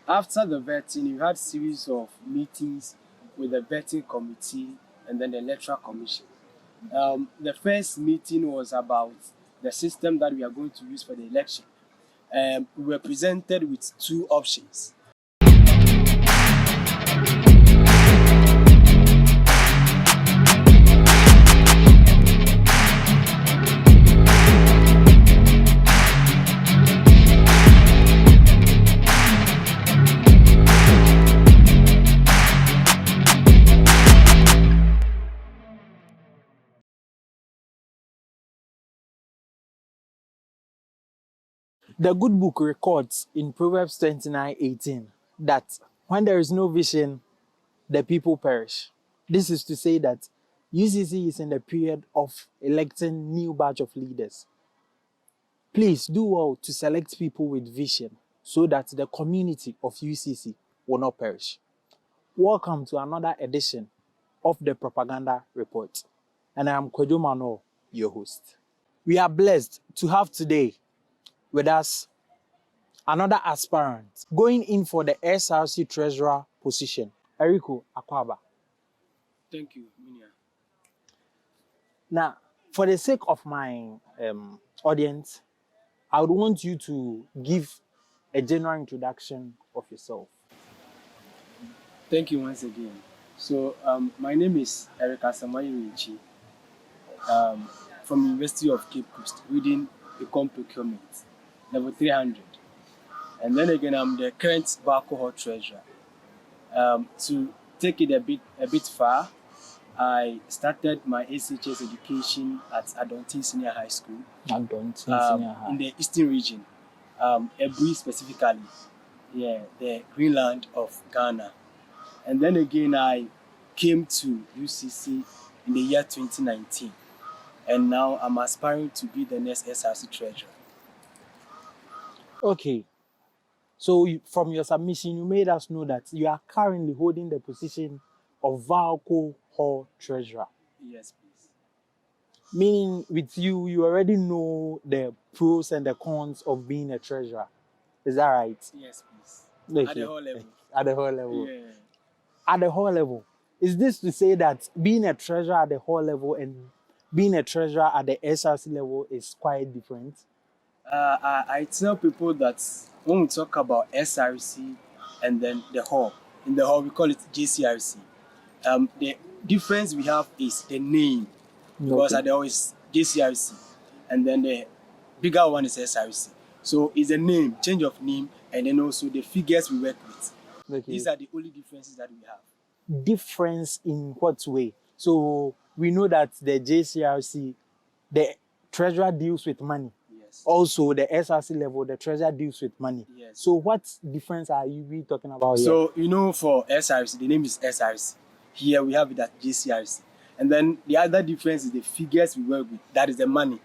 After the vetting, you had series of meetings with the vetting committee and then the electoral commission. The first meeting was about the system that we are going to use for the election. We were presented with two options. The good book records in Proverbs 29:18 that when there is no vision, the people perish. This is to say that UCC is in the period of electing new batch of leaders. Please do well to select people with vision so that the community of UCC will not perish. Welcome to another edition of the Propaganda Report. And I am Kwejo Mano, your host. We are blessed to have today with us another aspirant going in for the SRC treasurer position, Eriko Akwaba. Thank you, Minia. Now, for the sake of my audience, I would want you to give a general introduction of yourself. Thank you once again. So, my name is Erica Samayi from University of Cape Coast, reading Econ Procurement, level 300. And then again, I'm the current alcohol treasurer. To take it a bit far, I started my ACHS education at Adontin Senior High School in the Eastern region, Ebui specifically, the Greenland of Ghana. And then again, I came to UCC in the year 2019, and now I'm aspiring to be the next SRC treasurer. Okay. So from your submission, you made us know that you are currently holding the position of alcohol treasurer. Yes, please. Meaning with you, you already know the pros and the cons of being a treasurer. Is that right? Yes, please. Okay. At the whole level. At the whole level. Yeah. At the whole level. Is this to say that being a treasurer at the whole level and being a treasurer at the SRC level is quite different? I tell people that when we talk about SRC and then the hall, in the hall we call it JCRC. The difference we have is the name, because at the hall is JCRC, and then the bigger one is SRC. So it's a name, change of name, and then also the figures we work with. Okay. These are the only differences that we have. Difference in what way? So we know that the JCRC, the treasurer deals with money. Yes. Also, the SRC level, the treasurer deals with money. Yes. So what difference are you really talking about here? So, for SRC, the name is SRC. Here we have it at JCRC. And then the other difference is the figures we work with. That is the money.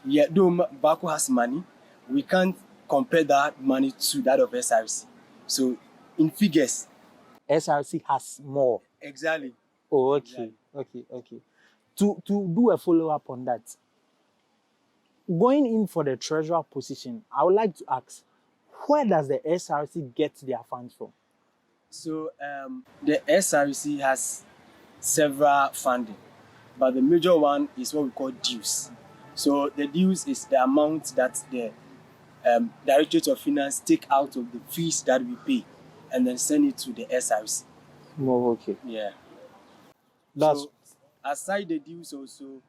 Yeah, though Baku has money, we can't compare that money to that of SRC. So, in figures, SRC has more. Exactly. Oh, okay. Exactly. Okay. To do a follow-up on that, going in for the treasurer position, I would like to ask, where does the SRC get their funds from? So, the SRC has several funding, but the major one is what we call dues. So, the dues is the amount that the Directorate of Finance take out of the fees that we pay and then send it to the SRC. Oh, okay. Yeah. That's So, aside the dues also,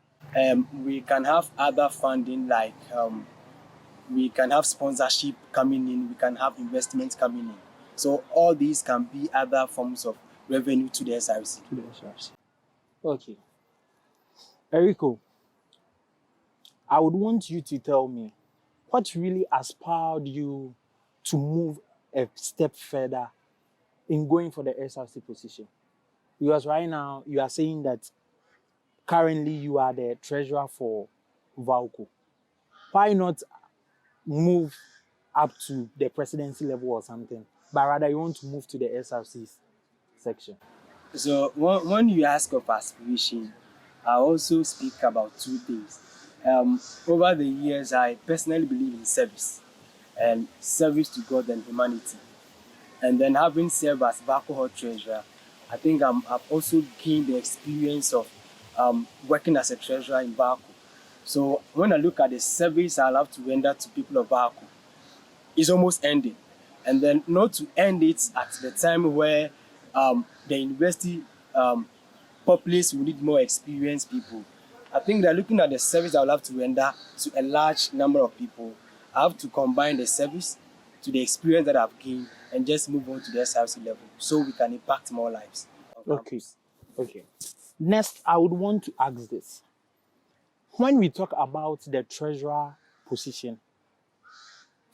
we can have other funding like we can have sponsorship coming in, we can have investments coming in. So all these can be other forms of revenue to the SRC. Okay. Eriko, I would want you to tell me what really inspired you to move a step further in going for the SRC position. Because right now you are saying that currently you are the treasurer for Valco. Why not move up to the presidency level or something, but rather you want to move to the SRC section? So when you ask of aspiration, I also speak about two things. Over the years, I personally believe in service and service to God and humanity. And then having served as alcohol treasurer, I think I've also gained the experience of working as a treasurer in Baku. So when I look at the service I have to render to people of Baku, it's almost ending. And then not to end it at the time where the university populace will need more experienced people. I think that looking at the service I will have to render to a large number of people, I have to combine the service to the experience that I've gained and just move on to the SRC level so we can impact more lives on Okay. campus. Okay. Next, I would want to ask this. When we talk about the treasurer position,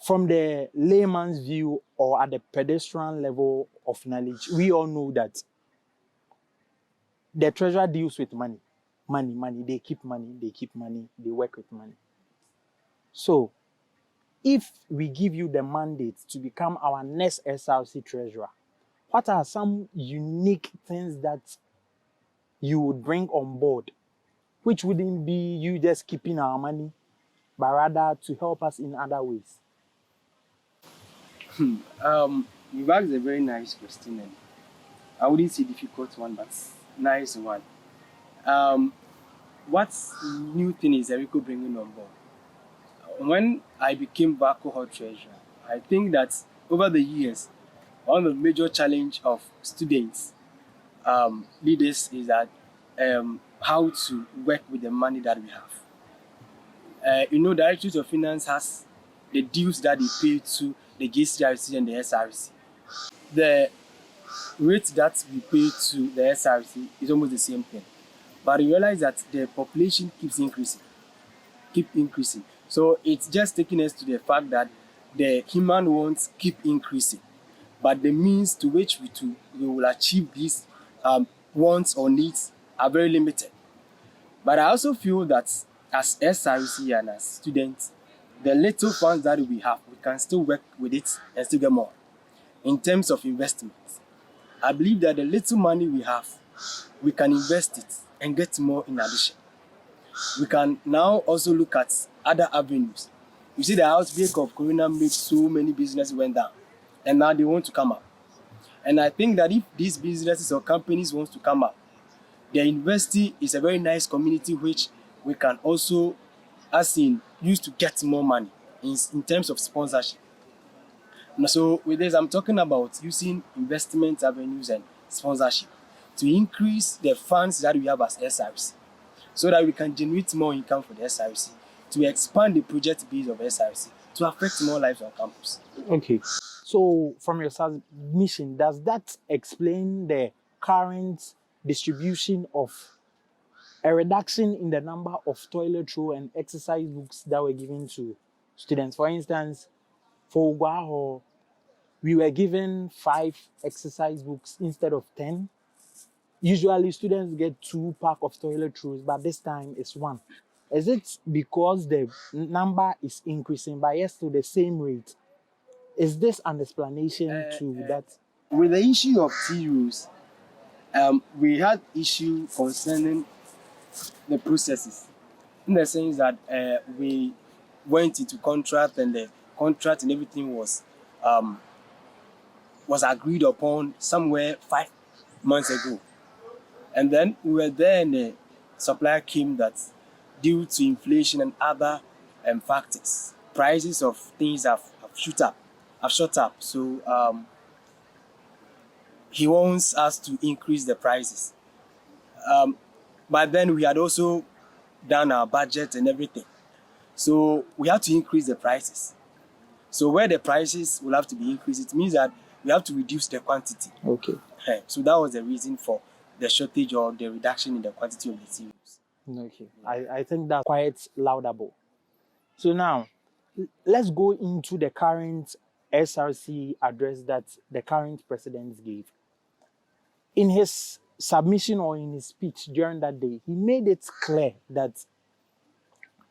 from the layman's view or at the pedestrian level of knowledge, we all know that the treasurer deals with money. Money, money. They keep money, they keep money, they work with money. So, if we give you the mandate to become our next SRC treasurer, what are some unique things that you would bring on board, which wouldn't be you just keeping our money, but rather to help us in other ways? You've asked a very nice question, and I wouldn't say difficult one, but nice one. What new thing is Erico bringing on board? When I became alcohol treasurer, I think that over the years, one of the major challenge of students, leaders, is that how to work with the money that we have. The Directorate of Finance has the dues that they pay to the GCRC and the SRC. The rate that we pay to the SRC is almost the same thing. But you realize that the population keeps increasing. So it's just taking us to the fact that the human wants keep increasing, but the means to which we will achieve these wants or needs are very limited. But I also feel that as SRC and as students, the little funds that we have, we can still work with it and still get more. In terms of investments, I believe that the little money we have, we can invest it and get more in addition. We can now also look at other avenues. You see, the outbreak of Corona made so many businesses went down, and now they want to come up. And I think that if these businesses or companies want to come up, the university is a very nice community which we can also, use to get more money in terms of sponsorship. And so with this, I'm talking about using investment avenues and sponsorship to increase the funds that we have as SRC, so that we can generate more income for the SRC, to expand the project base of SRC, to affect more lives on campus. Okay. So, from your submission, does that explain the current distribution of a reduction in the number of toilet roll and exercise books that were given to students? For instance, for Uguaho, we were given 5 exercise books instead of 10. Usually, students get 2 pack of toilet rolls, but this time it's 1. Is it because the number is increasing, but yes, to the same rate? Is this an explanation to that? With the issue of TUs, we had issue concerning the processes, in the sense that we went into contract, and the contract and everything was agreed upon somewhere 5 months ago. And then we were there, and the supplier came that due to inflation and other factors, prices of things have shot up. So he wants us to increase the prices. But then we had also done our budget and everything. So we have to increase the prices. So where the prices will have to be increased, it means that we have to reduce the quantity. Okay. So that was the reason for the shortage or the reduction in the quantity of the cereals. Okay. I think that's quite laudable. So now, let's go into the current SRC address that the current president gave. In his submission or in his speech during that day, he made it clear that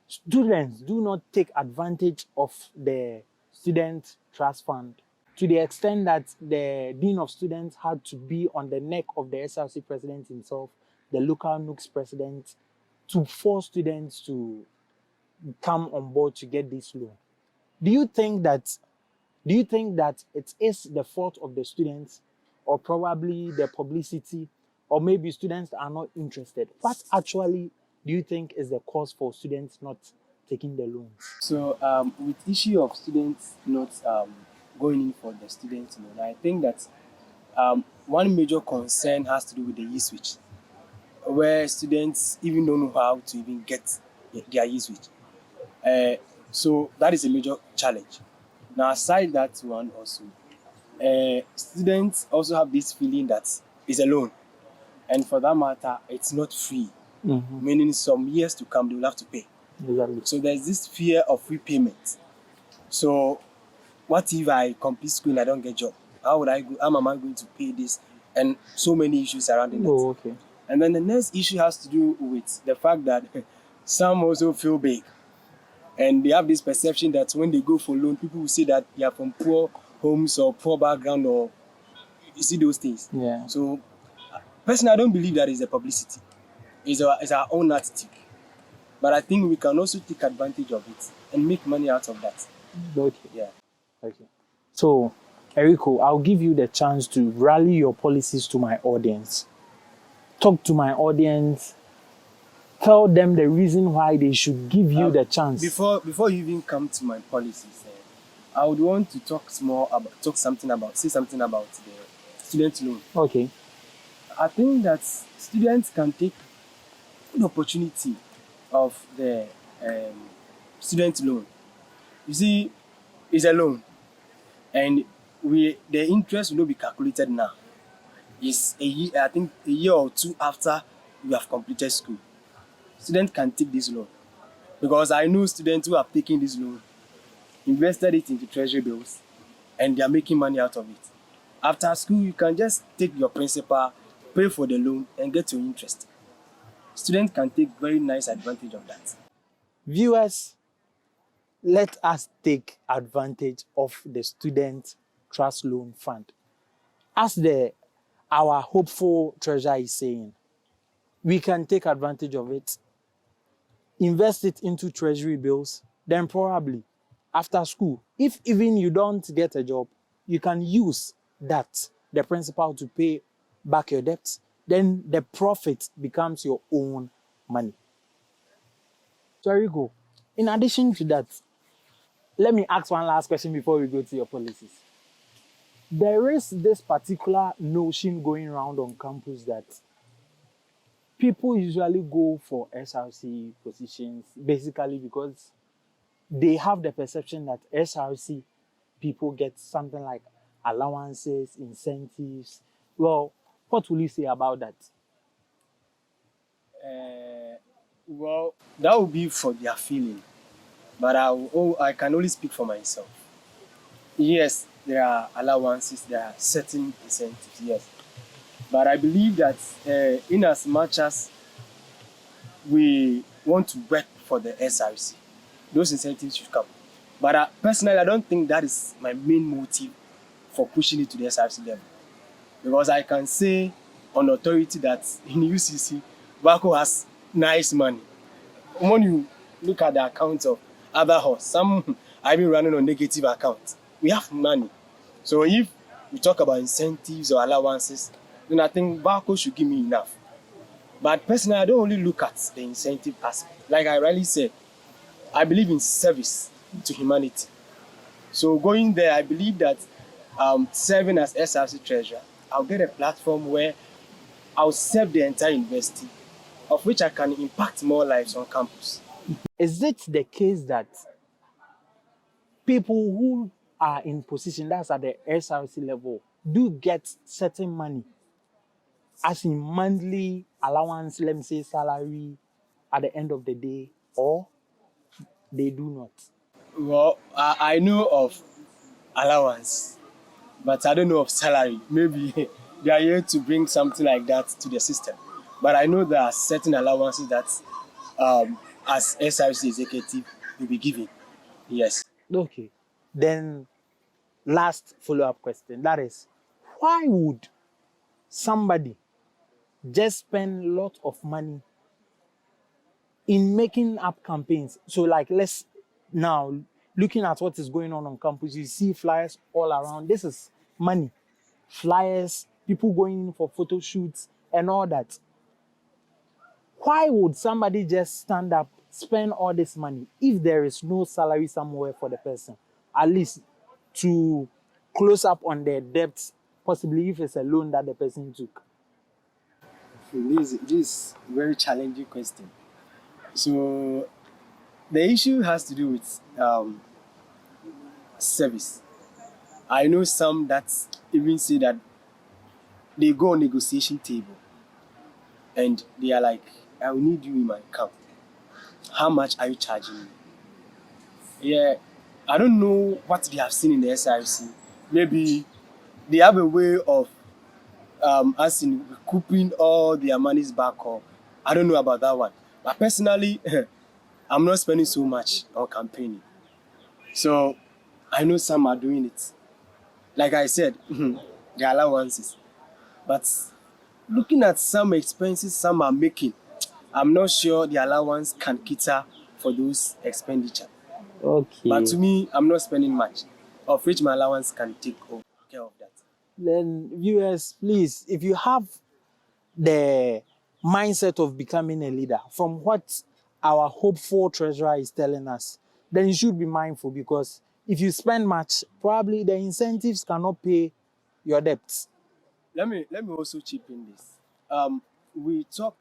students do not take advantage of the student trust fund to the extent that the dean of students had to be on the neck of the SRC president himself, the local NUCS president, to force students to come on board to get this loan. Do you think that Do you think that it is the fault of the students, or probably the publicity, or maybe students are not interested? What actually do you think is the cause for students not taking the loans? So with issue of students not going in for the student loan, I think that one major concern has to do with the e-switch, where students even don't know how to even get their e-switch. So that is a major challenge. Now, aside that one also, students also have this feeling that it's a loan, and for that matter, it's not free. Meaning some years to come, they will have to pay. Exactly. So there's this fear of repayment. So what if I complete school and I don't get job? How would I go? How am I going to pay this? And so many issues surrounding that. Oh, okay. And then the next issue has to do with the fact that some also feel big. And they have this perception that when they go for loan, people will say that they are from poor homes or poor background, or you see those things. Yeah. So personally, I don't believe that is a publicity. It's our own attitude. But I think we can also take advantage of it and make money out of that. Okay. Yeah. Okay. So, Eriko, I'll give you the chance to rally your policies to my audience. Talk to my audience. Tell them the reason why they should give you the chance. Before you even come to my policies, I would want to say something about the student loan. Okay. I think that students can take the opportunity of the student loan. You see, it's a loan, and the interest will not be calculated now. It's a year, I think a year or two after you have completed school. Students can take this loan, because I know students who have taken this loan, invested it into treasury bills, and they are making money out of it. After school, you can just take your principal, pay for the loan, and get your interest. Students can take very nice advantage of that. Viewers, let us take advantage of the Student Trust Loan Fund. As our hopeful treasurer is saying, we can take advantage of it, invest it into treasury bills, then probably after school, if even you don't get a job, you can use the principal to pay back your debts. Then the profit becomes your own money. So there you go. In addition to that, let me ask one last question before we go to your policies. There is this particular notion going around on campus that people usually go for SRC positions basically because they have the perception that SRC people get something like allowances, incentives. Well, what will you say about that? Well, that would be for their feeling, but I can only speak for myself. Yes, there are allowances, there are certain incentives, yes. But I believe that in as much as we want to work for the SRC, those incentives should come. But personally, I don't think that is my main motive for pushing it to the SRC level. Because I can say on authority that in UCC, Bako has nice money. When you look at the accounts of other halls, some are even running on negative accounts. We have money. So if we talk about incentives or allowances, then I think Bako should give me enough. But personally, I don't only look at the incentive aspect. Like I rightly said, I believe in service to humanity. So going there, I believe that serving as SRC treasurer, I'll get a platform where I'll serve the entire university, of which I can impact more lives on campus. Is it the case that people who are in position, that's at the SRC level, do get certain money, as in monthly allowance, let me say salary, at the end of the day, or they do not? Well, I know of allowance, but I don't know of salary. Maybe they are here to bring something like that to the system. But I know there are certain allowances that, as SRC executive, will be given. Yes. Okay. Then, last follow-up question. That is, why would somebody just spend a lot of money in making up campaigns? So, like, let's now looking at what is going on campus, you see flyers all around. This is money. Flyers, people going in for photo shoots and all that. Why would somebody just stand up, spend all this money if there is no salary somewhere for the person? At least to close up on their debts, possibly if it's a loan that the person took. This is very challenging question. So the issue has to do with service. I know some that even say that they go on negotiation table and they are like, I will need you in my camp. How much are you charging me? Yeah, I don't know what they have seen in the SRC. Maybe they have a way of as in recouping all their monies back, or I don't know about that one. But personally, I'm not spending so much on campaigning. So I know some are doing it. Like I said, their allowances. But looking at some expenses some are making, I'm not sure the allowance can cater for those expenditure. But to Okay. me, I'm not spending much, of which my allowance can take care of that. Then viewers, please, if you have the mindset of becoming a leader from what our hopeful treasurer is telling us, then you should be mindful, because if you spend much, probably the incentives cannot pay your debts. Let me also chip in this. We talk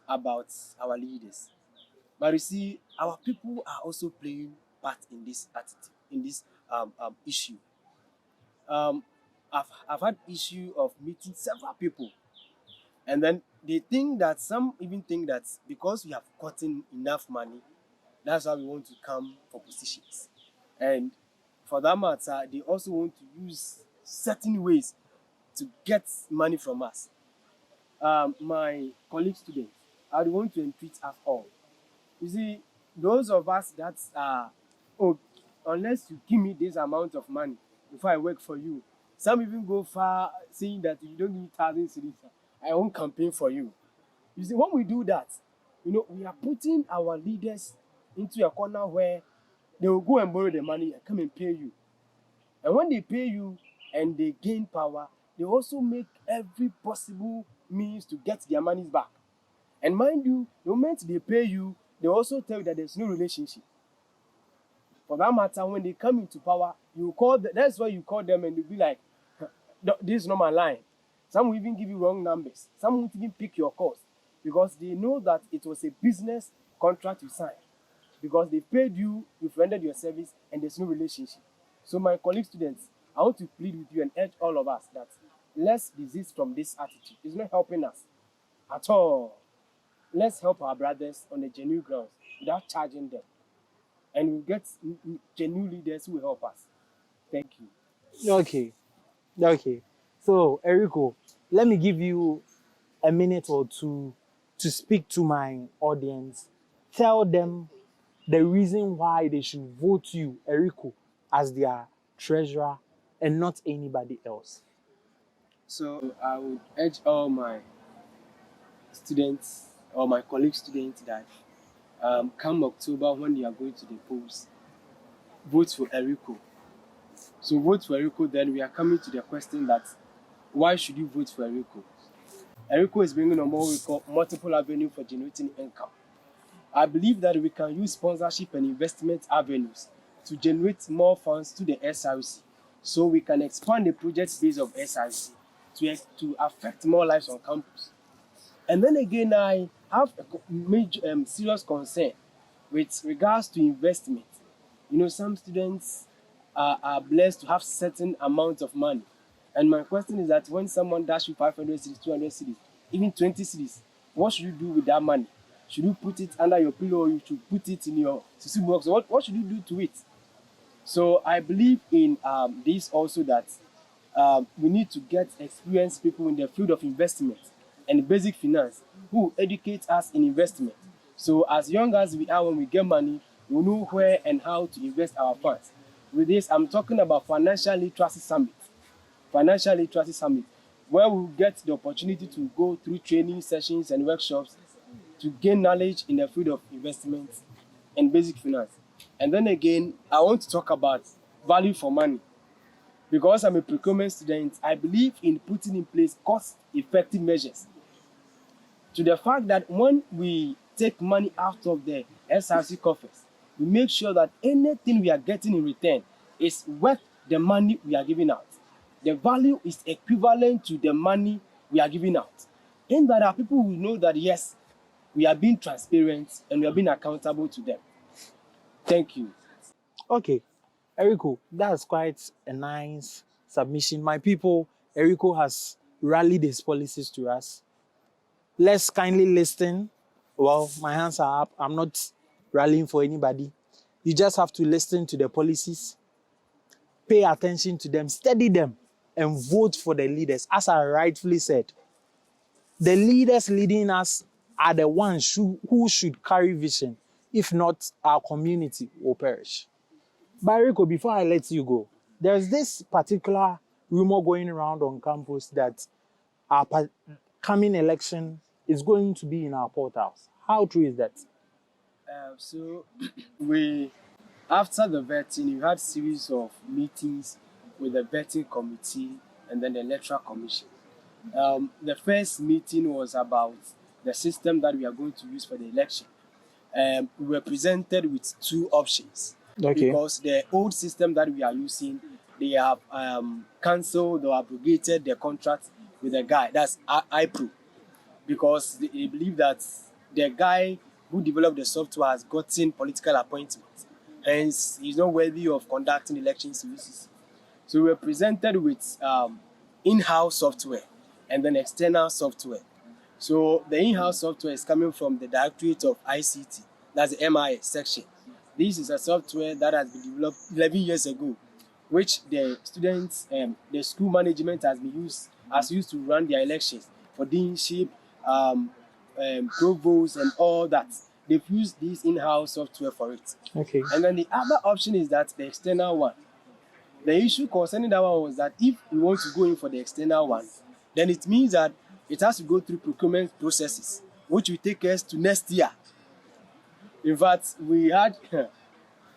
about our leaders, but you see, our people are also playing part in this attitude, in this issue. Um, I've had issue of meeting several people, and then they think that some even think that because we have gotten enough money, that's why we want to come for positions. And for that matter, they also want to use certain ways to get money from us. My colleague students, I would want to entreat us all. You see, those of us that are, oh, unless you give me this amount of money before I work for you, some even go far saying that if you don't give me 1,000 cedis, I won't campaign for you. You see, when we do that, we are putting our leaders into a corner where they will go and borrow the money and come and pay you. And when they pay you and they gain power, they also make every possible means to get their monies back. And mind you, the moment they pay you, they also tell you that there's no relationship. For that matter, when they come into power, that's why you call them and they'll be like, this is not my line. Some will even give you wrong numbers. Some won't even pick your calls because they know that it was a business contract you signed. Because they paid you, you've rendered your service, and there's no relationship. So my colleague students, I want to plead with you and urge all of us that let's desist from this attitude. It's not helping us at all. Let's help our brothers on the genuine grounds without charging them. And we'll get genuine leaders who will help us. Thank you. Okay. Okay. So, Eriko, let me give you a minute or two to speak to my audience. Tell them the reason why they should vote you, Eriko, as their treasurer and not anybody else. So I would urge all my students or my colleague students that come October when they are going to the polls, vote for Eriko. So vote for Eriko, then we are coming to the question that why should you vote for Eriko? Eriko is bringing on what we call multiple avenue for generating income. I believe that we can use sponsorship and investment avenues to generate more funds to the SRC so we can expand the project base of SRC to affect more lives on campus. And then again, I have a major, serious concern with regards to investment. Some students are blessed to have certain amount of money. And my question is that when someone dash you 500 cities, 200 cities, even 20 cities, what should you do with that money? Should you put it under your pillow or you should put it in your susu box? What should you do to it? So I believe in this also that we need to get experienced people in the field of investment and basic finance who educate us in investment. So as young as we are, when we get money, we know where and how to invest our funds. With this, I'm talking about Financial Literacy Summit. Financial Literacy Summit, where we get the opportunity to go through training sessions and workshops to gain knowledge in the field of investment and basic finance. And then again, I want to talk about value for money. Because I'm a procurement student, I believe in putting in place cost-effective measures to the fact that when we take money out of the SRC coffers, we make sure that anything we are getting in return is worth the money we are giving out. The value is equivalent to the money we are giving out. In that our people will know that yes, we are being transparent and we are being accountable to them. Thank you. Okay, Eriko, that's quite a nice submission. My people, Eriko has rallied his policies to us. Let's kindly listen. Well, my hands are up. I'm not rallying for anybody. You just have to listen to the policies, pay attention to them, study them, and vote for the leaders. As I rightfully said, the leaders leading us are the ones who should carry vision. If not, our community will perish. Bariko, before I let you go, there's this particular rumor going around on campus that our coming election is going to be in our portals. How true is that? So we, after the vetting, we had series of meetings with the vetting committee and then the electoral commission. The first meeting was about the system that we are going to use for the election. We were presented with two options. Okay. Because the old system that we are using, they have cancelled or abrogated the contract with the guy, that's iPro, because they believe that the guy who developed the software has gotten political appointments, hence he's not worthy of conducting elections in UCC. So we were presented with in-house software and then external software. So the in-house software is coming from the Directorate of ICT, that's the MIS section. This is a software that has been developed 11 years ago, which the students, the school management has used to run their elections for deanship, provost, and all that. They've used this in-house software for it. Okay. And then the other option is that the external one. The issue concerning that one was that if we want to go in for the external one, then it means that it has to go through procurement processes, which will take us to next year. In fact, we had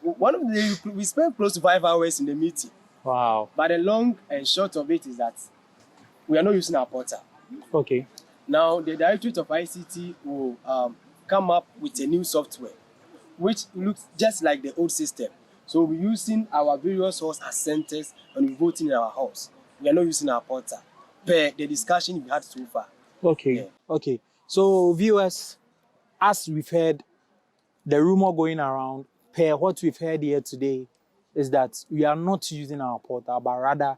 we spent close to 5 hours in the meeting. Wow. But the long and short of it is that we are not using our portal. Okay. Now, the Directorate of ICT will come up with a new software, which looks just like the old system. So we're using our various halls as centers and we're voting in our halls. We are not using our portal per the discussion we had so far. Okay. Yeah. Okay. So viewers, as we've heard, the rumor going around, per what we've heard here today, is that we are not using our portal, but rather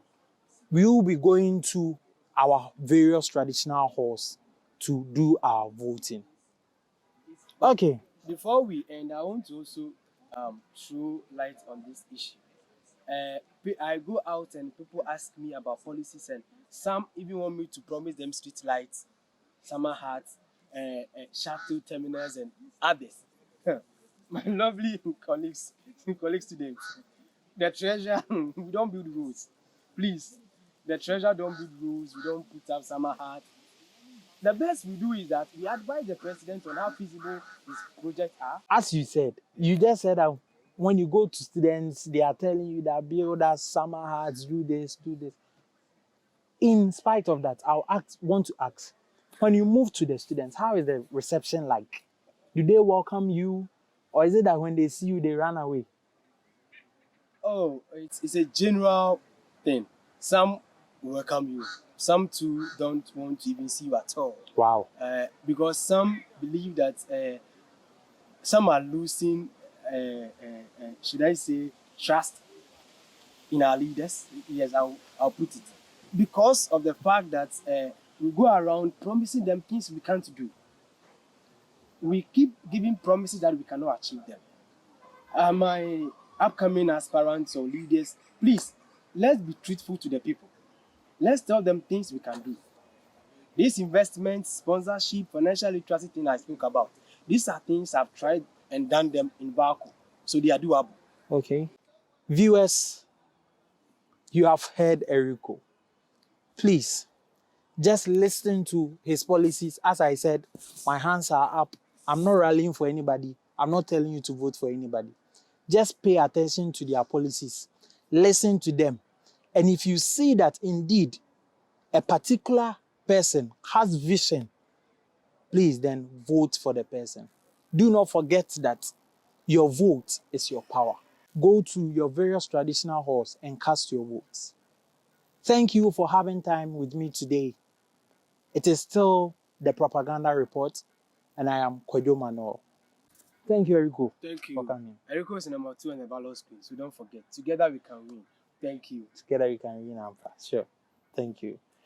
we will be going to our various traditional halls to do our voting. Okay. Before we end, I want to also throw light on this issue. I go out and people ask me about policies, and some even want me to promise them street lights, summer hats, shuttle terminals, and others. My lovely colleagues, students, the treasure, we don't build roads. Please, the treasure don't build roads, we don't put up summer hats. The best we do is that we advise the president on how feasible his projects are. As you said, you just said that when you go to students, they are telling you that build us summer hats, do this, do this. In spite of that, want to ask, when you move to the students, how is the reception like? Do they welcome you? Or is it that when they see you, they run away? Oh, it's a general thing. Some welcome you. Some too don't want to even see you at all. Wow. Because some believe that some are losing, should I say, trust in our leaders. Yes, I'll put it. Because of the fact that we go around promising them things we can't do. We keep giving promises that we cannot achieve them. My upcoming aspirants or leaders, please, let's be truthful to the people. Let's tell them things we can do. These investments, sponsorship, financial literacy thing I spoke about, these are things I've tried and done them in Baku, so they are doable. Okay. Viewers, you have heard Eriko. Please, just listen to his policies. As I said, my hands are up. I'm not rallying for anybody. I'm not telling you to vote for anybody. Just pay attention to their policies, listen to them. And if you see that indeed a particular person has vision, please then vote for the person. Do not forget that your vote is your power. Go to your various traditional halls and cast your votes. Thank you for having time with me today. It is still the Propaganda Report, and I am Kwadwo Manuel. Thank you, Eriko. Thank For you. coming. Eriko is number 2 on the ballot screen, so don't forget. Together we can win. Thank you. Together we can win, Amfa. Sure. Thank you.